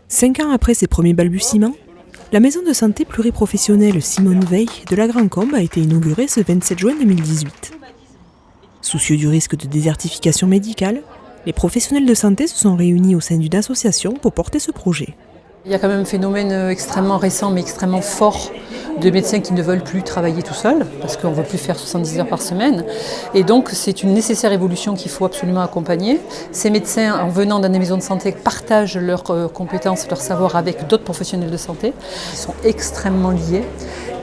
5 ans après ses premiers balbutiements, la maison de santé pluriprofessionnelle Simone Veil de la Grand-Combe a été inaugurée ce 27 juin 2018. Soucieux du risque de désertification médicale, les professionnels de santé se sont réunis au sein d'une association pour porter ce projet. Il y a quand même un phénomène extrêmement récent mais extrêmement fort de médecins qui ne veulent plus travailler tout seuls parce qu'on ne veut plus faire 70 heures par semaine. Et donc c'est une nécessaire évolution qu'il faut absolument accompagner. Ces médecins, en venant dans des maisons de santé, partagent leurs compétences, leur savoir avec d'autres professionnels de santé. Ils sont extrêmement liés,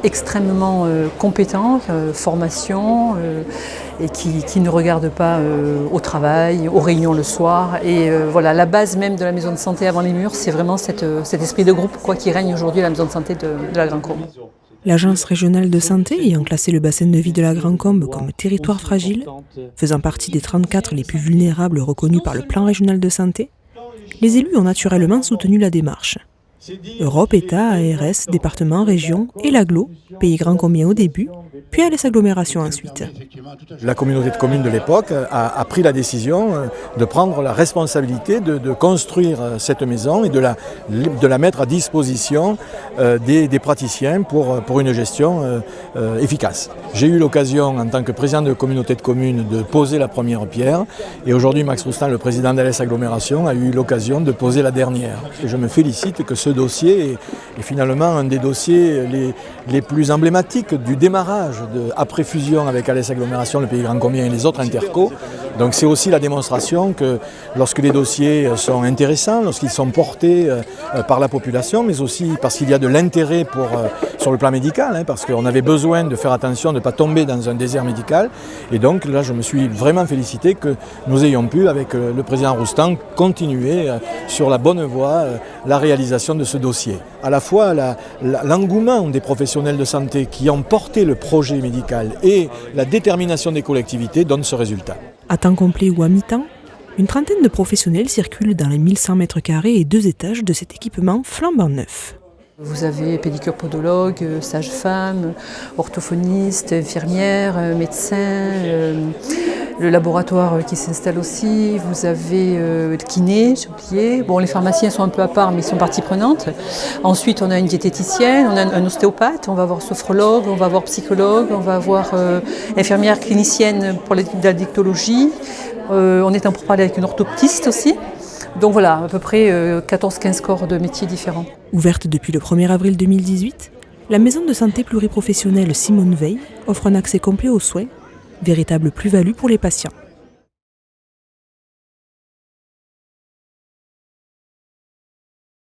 extrêmement compétents, formation, et qui ne regardent pas au travail, aux réunions le soir. Et voilà, la base même de la maison de santé avant les murs, c'est vraiment cet esprit de groupe qui règne aujourd'hui à la maison de santé de la Grand-Combe. L'Agence régionale de santé ayant classé le bassin de vie de la Grand-Combe comme territoire fragile, faisant partie des 34 les plus vulnérables reconnus par le plan régional de santé, les élus ont naturellement soutenu la démarche. Europe, État, ARS, département, région et l'agglo, pays grand-combien au début, puis Alès Agglomération ensuite. La communauté de communes de l'époque a pris la décision de prendre la responsabilité de construire cette maison et de la mettre à disposition des praticiens pour une gestion efficace. J'ai eu l'occasion, en tant que président de communauté de communes, de poser la première pierre et aujourd'hui Max Roustan, le président d'Alès Agglomération, a eu l'occasion de poser la dernière. Et je me félicite que ce dossier est finalement un des dossiers les plus emblématiques du démarrage après fusion avec Alès Agglomération, le pays grand-combien et les autres intercos. Donc c'est aussi la démonstration que lorsque les dossiers sont intéressants, lorsqu'ils sont portés par la population, mais aussi parce qu'il y a de l'intérêt sur le plan médical, parce qu'on avait besoin de faire attention de ne pas tomber dans un désert médical. Et donc là, je me suis vraiment félicité que nous ayons pu, avec le président Roustan, continuer sur la bonne voie la réalisation de ce dossier. À la fois l'engouement des professionnels de santé qui ont porté le projet médical et la détermination des collectivités donnent ce résultat. À temps complet ou à mi-temps, une trentaine de professionnels circulent dans les 1100 mètres carrés et 2 étages de cet équipement flambant neuf. Vous avez pédicure podologue, sage-femme, orthophoniste, infirmière, médecin, le laboratoire qui s'installe aussi, vous avez le kiné, j'ai oublié. Bon, les pharmaciens sont un peu à part, mais ils sont partie prenante. Ensuite, on a une diététicienne, on a un ostéopathe, on va avoir sophrologue, on va avoir psychologue, on va avoir infirmière clinicienne pour la dictologie. On est en pourparlers avec une orthoptiste aussi. Donc voilà, à peu près 14-15 corps de métiers différents. Ouverte depuis le 1er avril 2018, la maison de santé pluriprofessionnelle Simone Veil offre un accès complet aux soins, véritable plus-value pour les patients.